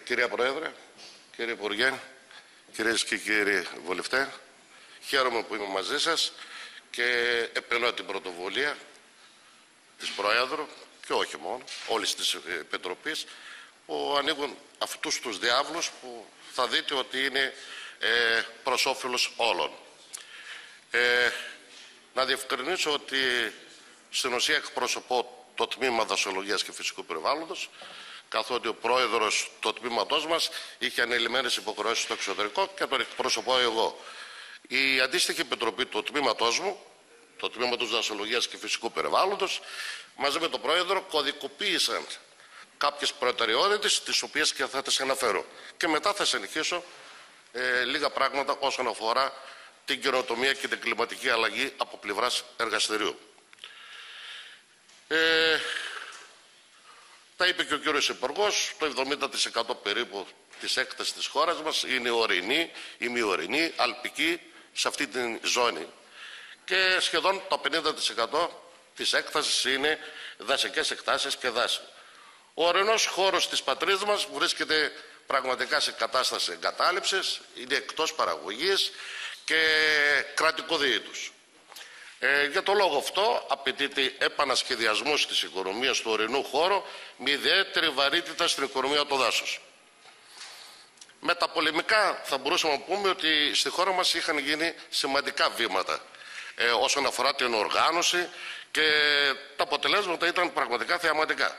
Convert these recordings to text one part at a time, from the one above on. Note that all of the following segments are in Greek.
Κυρία Πρόεδρε, κύριε Υπουργέ, κυρίες και κύριοι βουλευτές, χαίρομαι που είμαι μαζί σας και επενώ την πρωτοβουλία της Προέδρου και όχι μόνο, όλης της Επιτροπής, που ανοίγουν αυτούς τους διάβλους που θα δείτε ότι είναι προς όφελος όλων. Να διευκρινίσω ότι στην ουσία εκπροσωπώ το τμήμα δασολογίας και φυσικού περιβάλλοντος, καθότι ο πρόεδρος του τμήματός μας είχε ανελημμένες υποχρεώσεις στο εξωτερικό και τον εκπροσωπώ εγώ. Η αντίστοιχη επιτροπή του τμήματός μου, το τμήματος δασολογίας και φυσικού περιβάλλοντος, μαζί με τον πρόεδρο κωδικοποίησαν κάποιες προτεραιότητες, τις οποίες και θα τις αναφέρω. Και μετά θα συνεχίσω λίγα πράγματα όσον αφορά την καινοτομία και την κλιματική αλλαγή από πλευράς εργαστηρίου. Τα είπε και ο κύριος Υπουργός, το 70% περίπου της έκτασης της χώρας μας είναι ορεινή, ημιορεινή, αλπική, σε αυτή τη ζώνη. Και σχεδόν το 50% της έκτασης είναι δασικές εκτάσεις και δάση. Ο ορεινός χώρος της πατρίδας μας βρίσκεται πραγματικά σε κατάσταση εγκατάλειψης, είναι εκτός παραγωγής και κρατικοδιοίκητος. Για το λόγο αυτό απαιτείται επανασχεδιασμός της οικονομίας του ορεινού χώρου με ιδιαίτερη βαρύτητα στην οικονομία του δάσους. Με τα πολεμικά θα μπορούσαμε να πούμε ότι στη χώρα μας είχαν γίνει σημαντικά βήματα όσον αφορά την οργάνωση και τα αποτελέσματα ήταν πραγματικά θεαματικά.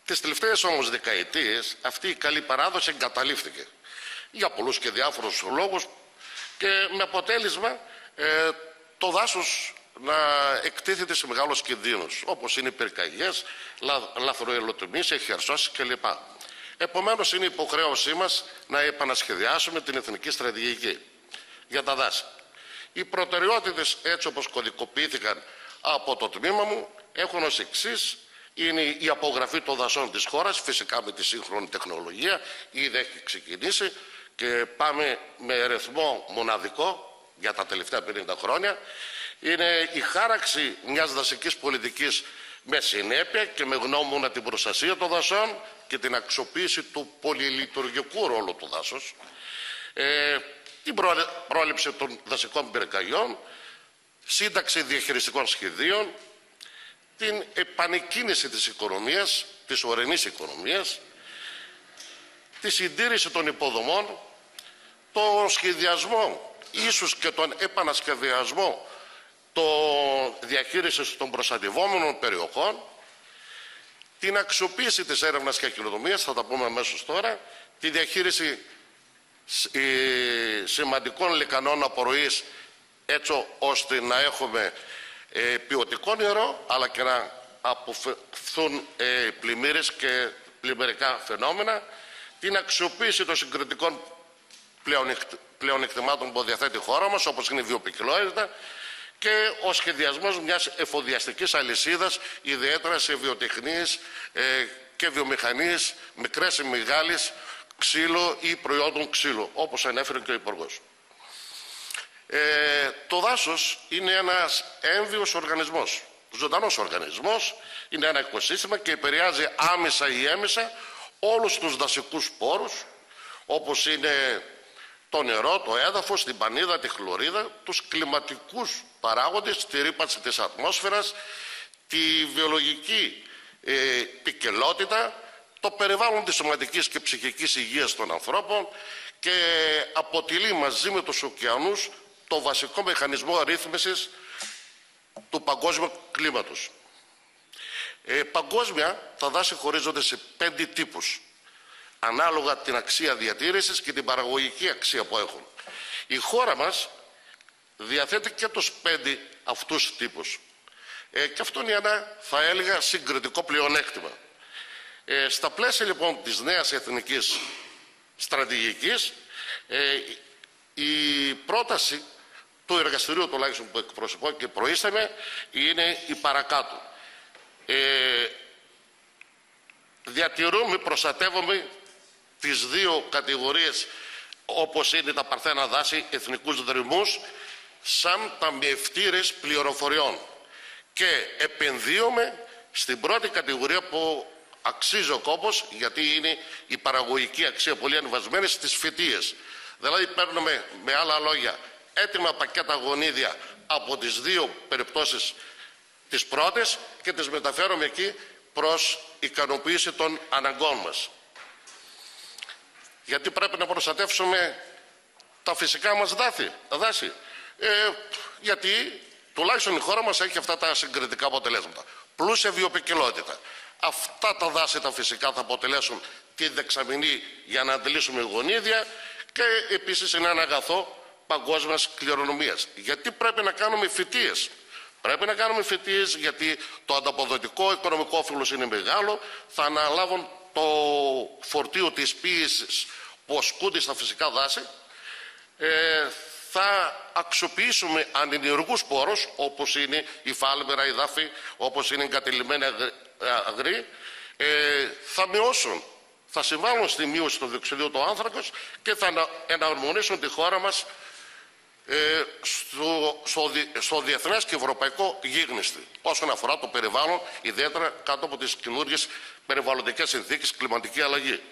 Τις τελευταίες όμως δεκαετίες αυτή η καλή παράδοση εγκαταλείφθηκε για πολλούς και διάφορους λόγους και με αποτέλεσμα το δάσος να εκτίθεται σε μεγάλους κινδύνους, όπως είναι οι πυρκαγιές, λαθροελοτομίες, εχερσώσεις κλπ. Επομένως, είναι υποχρέωσή μας να επανασχεδιάσουμε την εθνική στρατηγική για τα δάση. Οι προτεραιότητες, έτσι όπως κωδικοποιήθηκαν από το τμήμα μου, έχουν ως εξής: είναι η απογραφή των δασών της χώρας, φυσικά με τη σύγχρονη τεχνολογία, ήδη έχει ξεκινήσει και πάμε με ρυθμό μοναδικό για τα τελευταία 50 χρόνια. Είναι η χάραξη μιας δασικής πολιτικής με συνέπεια και με γνώμονα την προστασία των δασών και την αξιοποίηση του πολυλειτουργικού ρόλου του δάσους, την πρόληψη των δασικών πυρκαγιών, σύνταξη διαχειριστικών σχεδίων, την επανεκκίνηση της οικονομίας, της ορεινής οικονομίας, τη συντήρηση των υποδομών, τον σχεδιασμό, ίσως και τον επανασχεδιασμό διαχείρισης των προστατευόμενων περιοχών, την αξιοποίηση της έρευνας και καινοτομίας, θα τα πούμε αμέσως τώρα, τη διαχείριση σημαντικών λεκανών απορροής, έτσι ώστε να έχουμε ποιοτικό νερό, αλλά και να αποφευθούν πλημμύρες και πλημμυρικά φαινόμενα, την αξιοποίηση των συγκριτικών πλεονεκτημάτων που διαθέτει η χώρα μας, όπως είναι η βιοποικιλότητα, και ο σχεδιασμός μιας εφοδιαστικής αλυσίδας, ιδιαίτερα σε βιοτεχνίες και βιομηχανίες, μικρές ή μεγάλες, ξύλο ή προϊόντων ξύλου, όπως ανέφερε και ο Υπουργός. Το δάσος είναι ένας έμβιος οργανισμός, ζωντανός οργανισμός, είναι ένα οικοσύστημα και επηρεάζει άμεσα ή έμεσα όλους τους δασικούς πόρους, όπως είναι το νερό, το έδαφος, την πανίδα, τη χλωρίδα, τους κλιματικούς παράγοντες, τη ρύπανση της ατμόσφαιρας, τη βιολογική ποικιλότητα, το περιβάλλον της σωματικής και ψυχικής υγείας των ανθρώπων και αποτελεί μαζί με τους ωκεανούς το βασικό μηχανισμό ρύθμισης του παγκόσμιου κλίματος. Παγκόσμια τα δάση χωρίζονται σε 5 τύπους, ανάλογα την αξία διατήρησης και την παραγωγική αξία που έχουν. Η χώρα μας διαθέτει και τους 5 αυτούς τύπους. Και αυτό είναι ένα, θα έλεγα, συγκριτικό πλεονέκτημα. Στα πλαίσια λοιπόν της νέας εθνικής στρατηγικής, η πρόταση του εργαστηρίου τουλάχιστον που εκπροσωπώ και προείσταμαι είναι η παρακάτω. Διατηρούμε, προστατεύουμε τις 2 κατηγορίες, όπως είναι τα παρθένα δάση, εθνικούς δρυμούς, σαν ταμιευτήρες πληροφοριών και επενδύουμε στην πρώτη κατηγορία που Αξίζει ο κόπος, γιατί είναι η παραγωγική αξία πολύ ανεβασμένη στις φυτείες. Δηλαδή παίρνουμε, με άλλα λόγια, έτοιμα πακέτα γονίδια από τις δύο περιπτώσεις τις πρώτες και τις μεταφέρουμε εκεί προς ικανοποίηση των αναγκών μας. Γιατί πρέπει να προστατεύσουμε τα φυσικά μας δάση. Γιατί τουλάχιστον η χώρα μας έχει αυτά τα συγκριτικά αποτελέσματα. Πλούσια βιοποικιλότητα. Αυτά τα δάση τα φυσικά θα αποτελέσουν τη δεξαμενή για να αντλήσουμε γονίδια και επίσης είναι ένα αγαθό παγκόσμιας κληρονομίας. Γιατί πρέπει να κάνουμε φυτείες. Πρέπει να κάνουμε φυτείες γιατί το ανταποδοτικό οικονομικό όφελος είναι μεγάλο. Θα αναλάβουν το φορτίο της ποίησης που ασκούνται στα φυσικά δάση. Θα αξιοποιήσουμε ανενεργούς πόρους όπως είναι η φάλμερα, η δάφη, όπως είναι η εγκατελειμμένη αγροί. Θα συμβάλλουν στη μείωση του διοξειδίου του άνθρακος και θα εναρμονίσουν τη χώρα μας στο διεθνές και ευρωπαϊκό γίγνεσθε όσον αφορά το περιβάλλον, ιδιαίτερα κάτω από τις καινούργιες περιβαλλοντικές συνθήκες, κλιματική αλλαγή.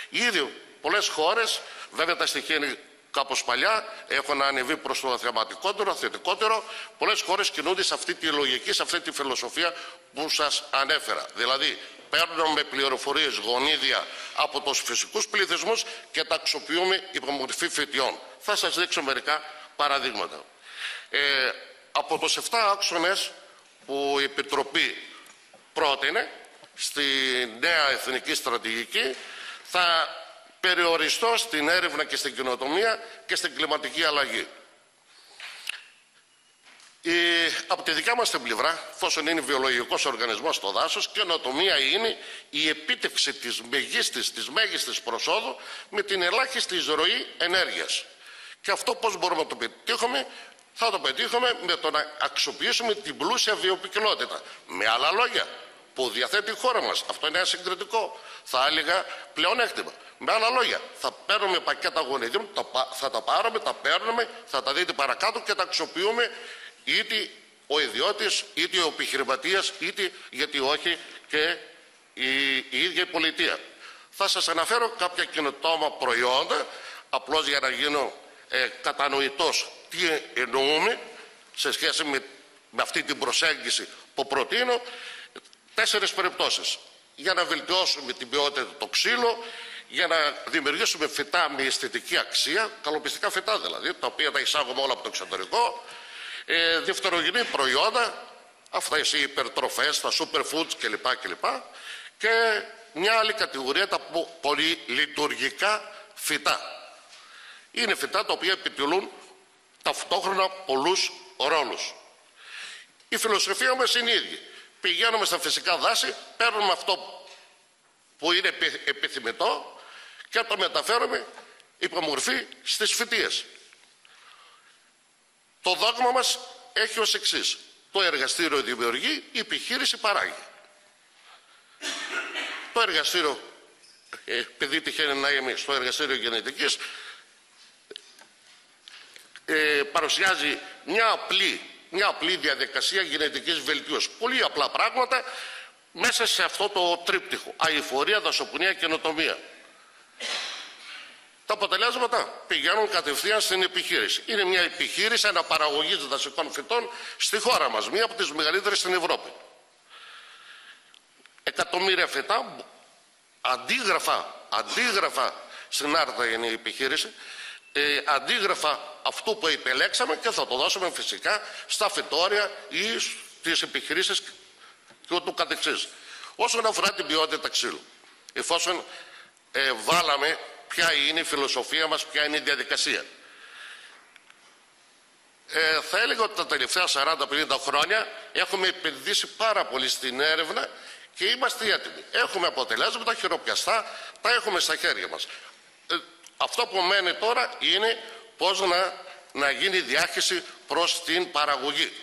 Ήδη πολλές χώρες, βέβαια τα στοιχεία είναι κάπως παλιά, έχουν ανεβεί προς το θεματικότερο, θετικότερο. Πολλές χώρες κινούνται σε αυτή τη λογική, σε αυτή τη φιλοσοφία που σας ανέφερα. Δηλαδή, παίρνουμε πληροφορίες, γονίδια από τους φυσικούς πληθυσμούς και τα αξιοποιούμε υπό μορφή φυτιών. Θα σας δείξω μερικά παραδείγματα. Από τους 7 άξονες που η Επιτροπή πρότεινε στη νέα εθνική στρατηγική, θα περιοριστώ στην έρευνα και στην καινοτομία και στην κλιματική αλλαγή. Από τη δικιά μας την πλευρά, εφόσον είναι βιολογικός οργανισμός στο δάσος, καινοτομία είναι η επίτευξη της μέγιστης προσόδου με την ελάχιστη εισρωή ενέργειας. Και αυτό πώς μπορούμε να το πετύχουμε? Θα το πετύχουμε με το να αξιοποιήσουμε την πλούσια βιοποικιλότητα. Με άλλα λόγια, που διαθέτει η χώρα μας. Αυτό είναι ένα συγκριτικό, θα έλεγα, πλεονέκτημα. Με άλλα λόγια, θα παίρνουμε πακέτα γονιδίων, θα τα πάρουμε, τα παίρνουμε, θα τα δείτε παρακάτω και τα αξιοποιούμε είτε ο ιδιώτης, είτε ο επιχειρηματίας, είτε γιατί όχι και η ίδια η πολιτεία. Θα σας αναφέρω κάποια καινοτόμα προϊόντα, απλώς για να γίνω κατανοητός τι εννοούμε σε σχέση με αυτή την προσέγγιση που προτείνω. 4 περιπτώσεις. Για να βελτιώσουμε την ποιότητα του ξύλου, για να δημιουργήσουμε φυτά με αισθητική αξία, καλοπιστικά φυτά δηλαδή, τα οποία τα εισάγουμε όλα από το εξωτερικό, δευτερογενή προϊόντα, αυτά οι υπερτροφές, τα superfoods κλπ. Και μια άλλη κατηγορία, τα πολυλειτουργικά φυτά. Είναι φυτά τα οποία επιτελούν ταυτόχρονα πολλούς ρόλους. Η φιλοσοφία μας είναι η ίδια. Πηγαίνουμε στα φυσικά δάση, παίρνουμε αυτό που είναι επιθυμητό και το μεταφέρουμε υπό μορφή στις φυτείες. Το δόγμα μας έχει ως εξής. Το εργαστήριο δημιουργεί, η επιχείρηση παράγει. Το εργαστήριο, επειδή τυχαίνει να είμαι στο εργαστήριο γενετικής, παρουσιάζει μια απλή διαδικασία γενετικής βελτίωσης. Πολύ απλά πράγματα μέσα σε αυτό το τρίπτυχο. Αειφορία, δασοπονία, καινοτομία. Τα αποτελέσματα πηγαίνουν κατευθείαν στην επιχείρηση. Είναι μια επιχείρηση αναπαραγωγής δασικών φυτών στη χώρα μας, μία από τις μεγαλύτερες στην Ευρώπη. Εκατομμύρια φυτά, αντίγραφα στην Άρτα είναι η επιχείρηση, αντίγραφα αυτού που επιλέξαμε και θα το δώσουμε φυσικά στα φυτόρια ή στις επιχειρήσεις και ούτω καθεξής. Όσον αφορά την ποιότητα ξύλου, εφόσον βάλαμε ποια είναι η φιλοσοφία μας, ποια είναι η διαδικασία. Θα έλεγα ότι τα τελευταία 40-50 χρόνια έχουμε επενδύσει πάρα πολύ στην έρευνα και είμαστε έτοιμοι. Έχουμε αποτελέσματα χειροπιαστά, τα έχουμε στα χέρια μας. Αυτό που μένει τώρα είναι πώς να γίνει διάχυση προς την παραγωγή.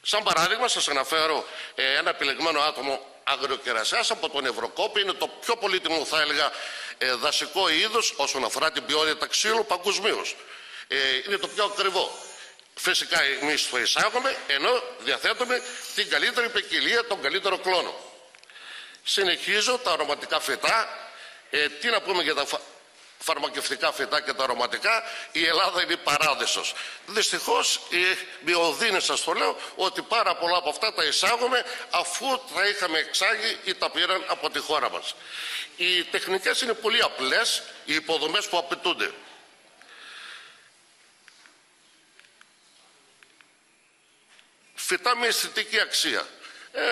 Σαν παράδειγμα σας αναφέρω ένα επιλεγμένο άτομο αγροκερασιάς από τον Ευρωκόπη. Είναι το πιο πολύτιμο, θα έλεγα, δασικό είδος όσον αφορά την ποιότητα ξύλου παγκοσμίως. Είναι το πιο ακριβό. Φυσικά εμείς το εισάγουμε, ενώ διαθέτουμε την καλύτερη ποικιλία, τον καλύτερο κλόνο. Συνεχίζω τα αρωματικά φυτά. Τι να πούμε για τα φαρμακευτικά φυτά και τα αρωματικά? Η Ελλάδα είναι παράδεισος. Δυστυχώς με οδύνη σας το λέω ότι πάρα πολλά από αυτά τα εισάγουμε αφού τα είχαμε εξάγει ή τα πήραν από τη χώρα μας. Οι τεχνικές είναι πολύ απλές, οι υποδομές που απαιτούνται. Φυτά με αισθητική αξία.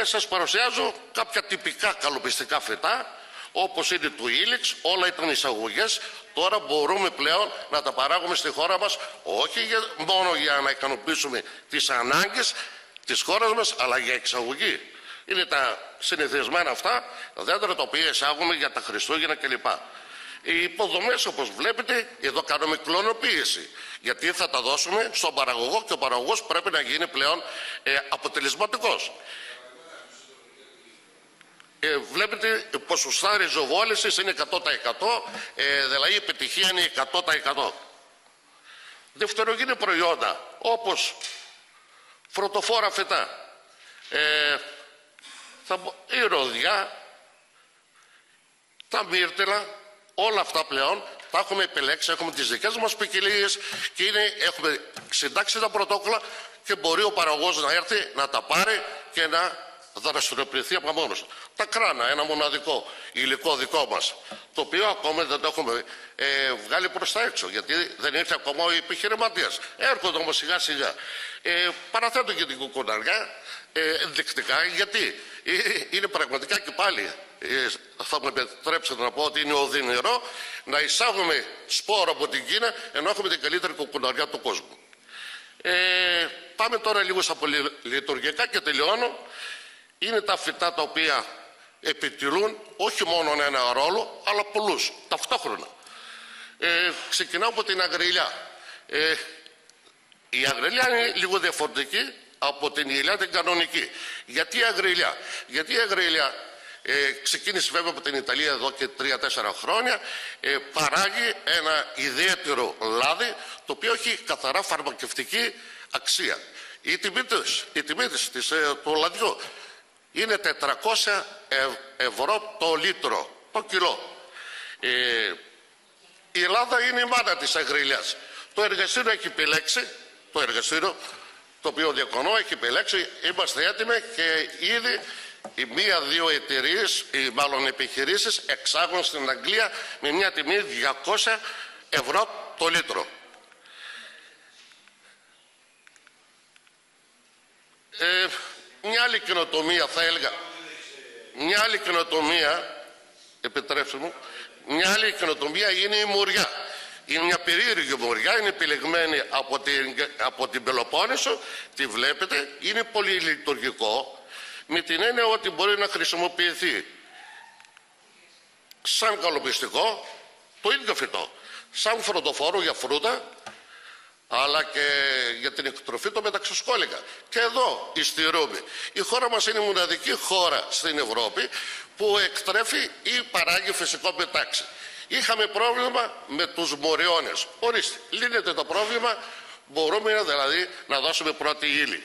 Σας παρουσιάζω κάποια τυπικά καλοπιστικά φυτά, όπως είναι του ήλιξ, όλα ήταν εισαγωγές. Τώρα μπορούμε πλέον να τα παράγουμε στη χώρα μας, όχι μόνο για να ικανοποιήσουμε τις ανάγκες της χώρας μας, αλλά για εξαγωγή. Είναι τα συνηθισμένα αυτά δέντρα τα οποία εισάγουμε για τα Χριστούγεννα κλπ. Οι υποδομές, όπως βλέπετε, εδώ κάνουμε κλωνοποίηση. Γιατί θα τα δώσουμε στον παραγωγό και ο παραγωγός πρέπει να γίνει πλέον αποτελεσματικός. Βλέπετε ποσοστά ριζοβόλησης είναι 100%, δηλαδή η επιτυχία είναι 100%. Δευτερογενή προϊόντα, όπως φροντοφόρα φυτά, η ροδιά, τα μύρτιλα, όλα αυτά πλέον τα έχουμε επιλέξει, έχουμε τις δικές μας ποικιλίες και έχουμε συντάξει τα πρωτόκολλα και μπορεί ο παραγωγός να έρθει να τα πάρει και να δραστηριοποιηθεί από μόνος. Τα κράνα, ένα μοναδικό υλικό δικό μας, το οποίο ακόμα δεν το έχουμε βγάλει προς τα έξω, γιατί δεν ήρθε ακόμα ο επιχειρηματίας. Έρχονται όμως σιγά σιγά. Παραθέτω και την κουκουναριά ενδεικτικά, γιατί είναι πραγματικά και πάλι, θα μου επιτρέψετε να πω ότι είναι οδυνηρό να εισάγουμε σπόρο από την Κίνα ενώ έχουμε την καλύτερη κουκουναριά του κόσμου. Πάμε τώρα λίγο στα πολυλειτουργικά και τελειώνω. Είναι τα φυτά τα οποία επιτελούν όχι μόνο ένα ρόλο, αλλά πολλούς ταυτόχρονα. Ξεκινάω από την αγριλιά. Η αγριλιά είναι λίγο διαφορετική από την ηλιά την κανονική. Γιατί η αγριλιά? Γιατί η αγριλιά ξεκίνησε βέβαια από την Ιταλία εδώ και 3-4 χρόνια, παράγει ένα ιδιαίτερο λάδι το οποίο έχει καθαρά φαρμακευτική αξία. Η τιμή της του λαδιού είναι 400 ευρώ το λίτρο, το κιλό. Η Ελλάδα είναι η μάνα της αγριλιάς. Το εργαστήριο έχει επιλέξει, το εργαστήριο το οποίο διακονώ έχει επιλέξει, είμαστε έτοιμοι και ήδη οι 1-2 εταιρείες, ή μάλλον επιχειρήσεις, εξάγουν στην Αγγλία με μια τιμή 200 ευρώ το λίτρο. Μια άλλη καινοτομία θα έλεγα, μια άλλη καινοτομία, επιτρέψτε μου, μια άλλη καινοτομία είναι η μουριά. Είναι μια περίεργη μουριά, είναι επιλεγμένη από την Πελοπόννησο, τη βλέπετε, είναι πολύ λειτουργικό, με την έννοια ότι μπορεί να χρησιμοποιηθεί σαν καλοπιστικό, το ίδιο φυτό, σαν φροντοφόρο για φρούτα, αλλά και για την εκτροφή των μεταξοσκόλικα. Και εδώ υστερούμε. Η χώρα μας είναι η μοναδική χώρα στην Ευρώπη που εκτρέφει ή παράγει φυσικό μετάξι. Είχαμε πρόβλημα με τους μοριώνες. Ορίστε, λύνεται το πρόβλημα, μπορούμε δηλαδή να δώσουμε πρώτη ύλη.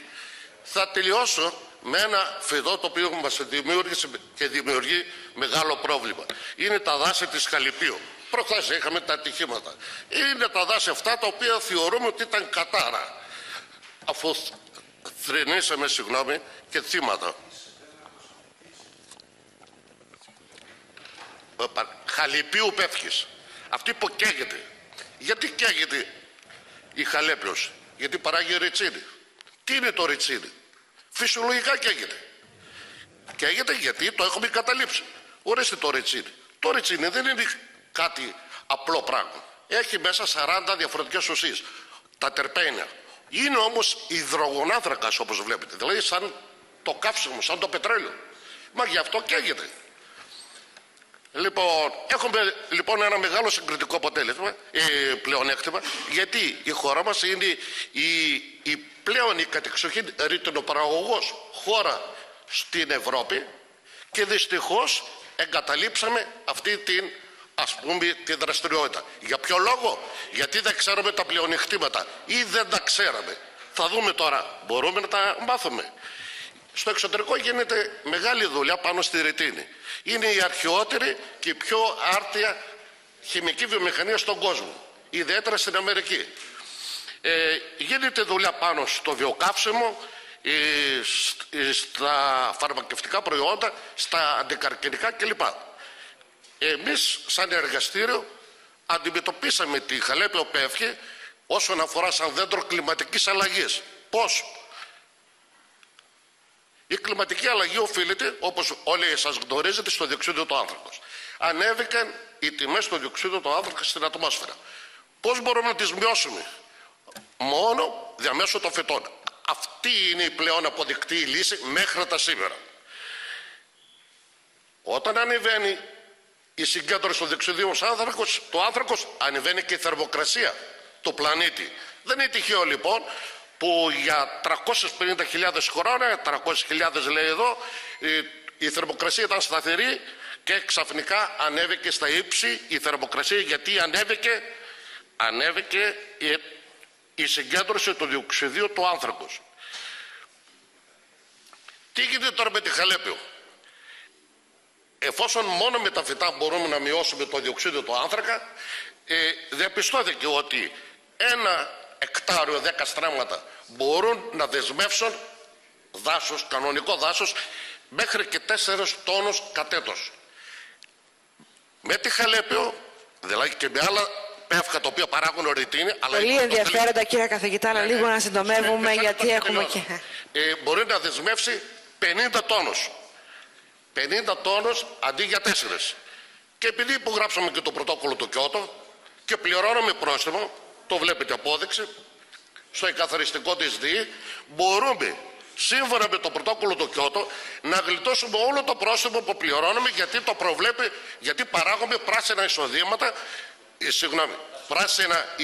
Θα τελειώσω με ένα φυτό το οποίο μας δημιούργησε και δημιουργεί μεγάλο πρόβλημα. Είναι τα δάση της Χαλιππίου. Προχθές είχαμε τα ατυχήματα. Είναι τα δάση αυτά τα οποία θεωρούμε ότι ήταν κατάρα, αφού θρηνήσαμε, συγγνώμη, και θύματα. Χαλιππίου πέφτεις. Αυτή που καίγεται. Γιατί καίγεται η Χαλέπιος? Γιατί παράγει ριτσίνη. Τι είναι το ριτσίνη? Φυσιολογικά καίγεται. Καίγεται γιατί το έχουμε καταλήψει. Ορίστε το ριτσίνη. Το ριτσίνη δεν είναι κάτι απλό πράγμα. Έχει μέσα 40 διαφορετικές ουσίες. Τα τερπένια. Είναι όμως υδρογονάνθρακας, όπως βλέπετε. Δηλαδή σαν το καύσιμο, σαν το πετρέλαιο. Μα γι' αυτό καίγεται. Λοιπόν, έχουμε λοιπόν ένα μεγάλο συγκριτικό αποτέλεσμα, πλεονέκτημα, γιατί η χώρα μας είναι η πλέον η κατεξοχήν ρητινοπαραγωγός χώρα στην Ευρώπη και δυστυχώς εγκαταλείψαμε αυτή την, ας πούμε, τη δραστηριότητα. Για ποιο λόγο? Γιατί δεν ξέρουμε τα πλεονεκτήματα ή δεν τα ξέραμε. Θα δούμε τώρα, μπορούμε να τα μάθουμε. Στο εξωτερικό γίνεται μεγάλη δουλειά πάνω στη ρητίνη. Είναι η αρχαιότερη και η πιο άρτια χημική βιομηχανία στον κόσμο, ιδιαίτερα στην Αμερική. Γίνεται δουλειά πάνω στο βιοκαύσιμο, στα φαρμακευτικά προϊόντα, στα αντικαρκυνικά κλπ. Εμείς σαν εργαστήριο αντιμετωπίσαμε τη Χαλέπαιο Πεύκη όσον αφορά σαν δέντρο κλιματικής αλλαγής. Πώς? Η κλιματική αλλαγή οφείλεται, όπως όλοι σας γνωρίζετε, στο διοξείδιο του άνθρακος. Ανέβηκαν οι τιμές του διοξείδιου του άνθρακα στην ατμόσφαιρα. Πώς μπορούμε να τις μειώσουμε? Μόνο διαμέσου των φυτών. Αυτή είναι η πλέον αποδεικτή λύση μέχρι τα σήμερα. Όταν ανεβαίνει η συγκέντρωση του διοξειδίου του άνθρακος, ανεβαίνει και η θερμοκρασία του πλανήτη. Δεν είναι τυχαίο λοιπόν που για 350.000 χρόνια, 300.000 λέει εδώ, η θερμοκρασία ήταν σταθερή και ξαφνικά ανέβηκε στα ύψη η θερμοκρασία. Γιατί ανέβηκε η συγκέντρωση του διοξειδίου του άνθρακος. Τι γίνεται τώρα με τη Χαλέπαιο? Εφόσον μόνο με τα φυτά μπορούμε να μειώσουμε το διοξείδιο του άνθρακα, διαπιστώθηκε ότι 1 εκτάριο 10 στρέμματα μπορούν να δεσμεύσουν δάσος, κανονικό δάσος, μέχρι και 4 τόνους κατ' έτος. Με τη Χαλέπαιο, δηλαδή και με άλλα πεύκα τα οποία παράγουν ρητίνη. Πολύ ενδιαφέροντα κύριε καθηγητά, αλλά λίγο να συντομεύουμε γιατί έχουμε και... Μπορεί να δεσμεύσει 50 τόνους. 50 τόνους αντί για 4. Και επειδή υπογράψαμε και το πρωτόκολλο του Κιώτο και πληρώναμε πρόστιμο, το βλέπετε απόδειξη, στο εκαθαριστικό της ΔΗ, μπορούμε σύμφωνα με το πρωτόκολλο του Κιώτο να γλιτώσουμε όλο το πρόστιμο που πληρώνουμε, γιατί το προβλέπει, γιατί παράγουμε πράσινα εισοδήματα, πράσινα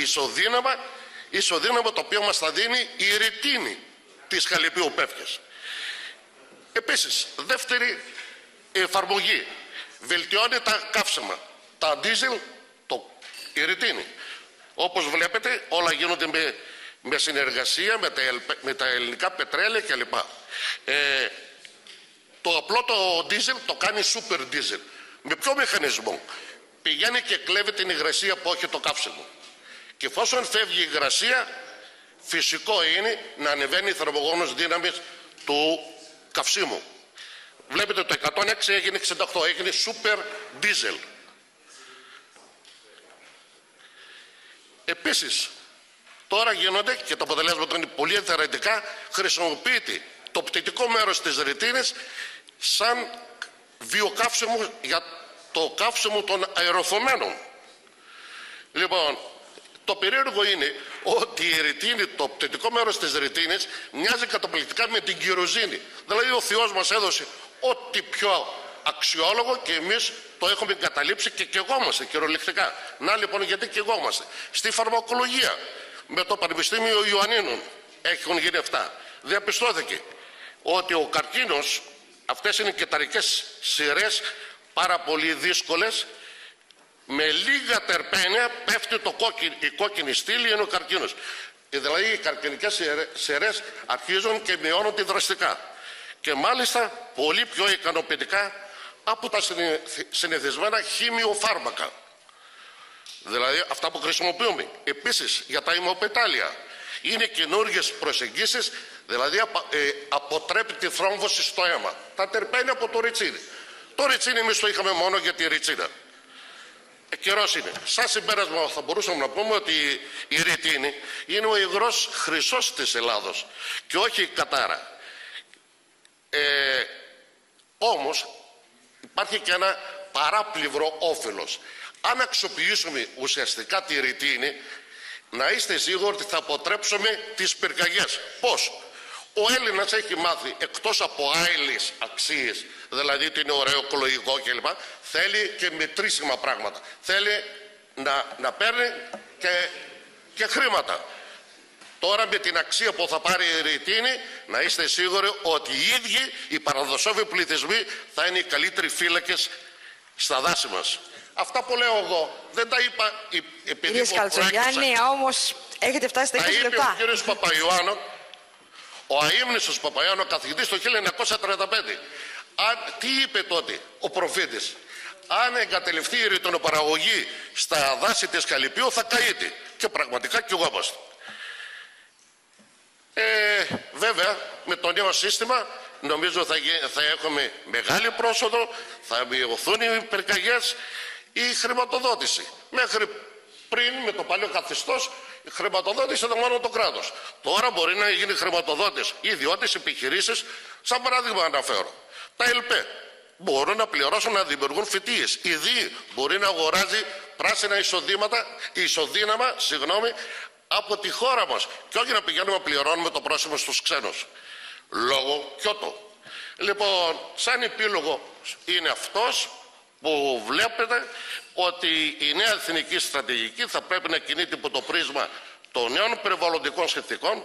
ισοδύναμα το οποίο μας θα δίνει η ρητίνη της Χαλεπίου Πεύκης. Επίσης, δεύτερη εφαρμογή, βελτιώνει τα καύσιμα, τα ντίζελ, η ρητίνη. Όπως βλέπετε όλα γίνονται με συνεργασία με τα ελληνικά πετρέλαια κλπ. Το απλό το ντίζελ το κάνει super ντίζελ. Με ποιο μηχανισμό? Πηγαίνει και κλέβει την υγρασία που έχει το καύσιμο. Και εφόσον φεύγει η υγρασία, φυσικό είναι να ανεβαίνει η θερμογόνος δύναμη του καυσίμου. Βλέπετε το 106 έγινε 68, έγινε super diesel. Επίσης, τώρα γίνονται και τα αποτελέσματα είναι πολύ ενθαρρυντικά, χρησιμοποιείται το πτυτικό μέρος της ρητίνης σαν βιοκαύσιμο για το καύσιμο των αεροφωμένων. Λοιπόν, το περίεργο είναι ότι η ρητίνη, το πτυτικό μέρος της ρητίνης μοιάζει καταπληκτικά με την κυροζίνη. Δηλαδή ο Θεός μας έδωσε ό,τι πιο αξιόλογο και εμείς το έχουμε εγκαταλείψει και καιγόμαστε κυριολεκτικά. Να λοιπόν γιατί καιγόμαστε? Στη φαρμακολογία με το Πανεπιστήμιο Ιωαννίνων έχουν γίνει αυτά. Διαπιστώθηκε ότι ο καρκίνος, αυτές είναι κυταρικές σειρές πάρα πολύ δύσκολες, με λίγα τερπένια πέφτει η κόκκινη στήλη, είναι ο καρκίνος. Δηλαδή οι καρκινικές σειρές αρχίζουν και μειώνονται δραστικά. Και μάλιστα πολύ πιο ικανοποιητικά από τα συνηθισμένα χημειοφάρμακα. Δηλαδή αυτά που χρησιμοποιούμε. Επίσης για τα ημοπετάλια είναι καινούργιες προσεγγίσεις, δηλαδή αποτρέπει τη θρόμβωση στο αίμα. Τα τερπένια από το ριτσίνι. Το ριτσίνι εμείς το είχαμε μόνο για τη ριτσίνα. Καιρός είναι. Σαν συμπέρασμα θα μπορούσαμε να πούμε ότι η ρητίνη είναι ο υγρός χρυσός της Ελλάδος και όχι η κατάρα. Όμως υπάρχει και ένα παράπλευρο όφελος. Αν αξιοποιήσουμε ουσιαστικά τη ρητίνη, να είστε σίγουροι ότι θα αποτρέψουμε τις πυρκαγιές. Πώς? Ο Έλληνας έχει μάθει, εκτός από άειλες αξίες, δηλαδή ότι είναι ωραίο, οικολογικό κλπ, θέλει και μετρήσιμα πράγματα. Θέλει να παίρνει και χρήματα. Τώρα με την αξία που θα πάρει η ρητίνη, να είστε σίγουροι ότι οι ίδιοι οι παραδοσόβοι πληθυσμοί θα είναι οι καλύτεροι φύλακες στα δάση μας. Αυτά που λέω εγώ δεν τα είπα επειδή Κύριε Σκαλτζογιάννη, όμως έχετε φτάσει στα 20 λεπτά. Τα είπε ο κύριος Παπαϊωάννου, Ο αείμνηστος Παπαϊάννου, ο καθηγητής το 1935, τι είπε τότε ο προφήτης? Αν εγκατελειφθεί η ρητονοπαραγωγή στα δάση της Καλυπίου θα καείται. Και πραγματικά κιογόμαστε. Βέβαια με το νέο σύστημα νομίζω θα έχουμε μεγάλη πρόσοδο, θα μειωθούν οι πυρκαγιές, η χρηματοδότηση. Μέχρι πριν με το παλιό καθεστώς η χρηματοδότηση ήταν μόνο το κράτος. Τώρα μπορεί να γίνει χρηματοδότηση ιδιώτες επιχειρήσεις, σαν παράδειγμα αναφέρω. Τα ΕΛΠΕ μπορούν να πληρώσουν να δημιουργούν φοιτίες. Η ΔΥΗ μπορεί να αγοράζει πράσινα ισοδύναμα από τη χώρα μας και όχι να πηγαίνουμε να πληρώνουμε το πρόσημο στους ξένους. Λόγω Κιώτο. Λοιπόν, σαν επίλογο είναι αυτός που βλέπετε ότι η νέα εθνική στρατηγική θα πρέπει να κινείται υπό το πρίσμα των νέων περιβαλλοντικών συνθηκών,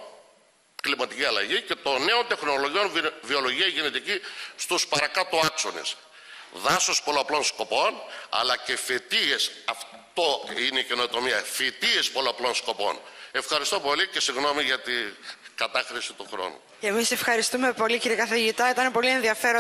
κλιματική αλλαγή και των νέων τεχνολογιών βιολογία και γενετική στους παρακάτω άξονες. Δάσος πολλαπλών σκοπών, αλλά και φοιτίες, αυτό είναι η καινοτομία, φοιτίες πολλαπλών σκοπών. Ευχαριστώ πολύ και συγγνώμη για την κατάχρηση του χρόνου. Και εμείς ευχαριστούμε πολύ, κύριε καθηγητά, ήταν πολύ ενδιαφέρον.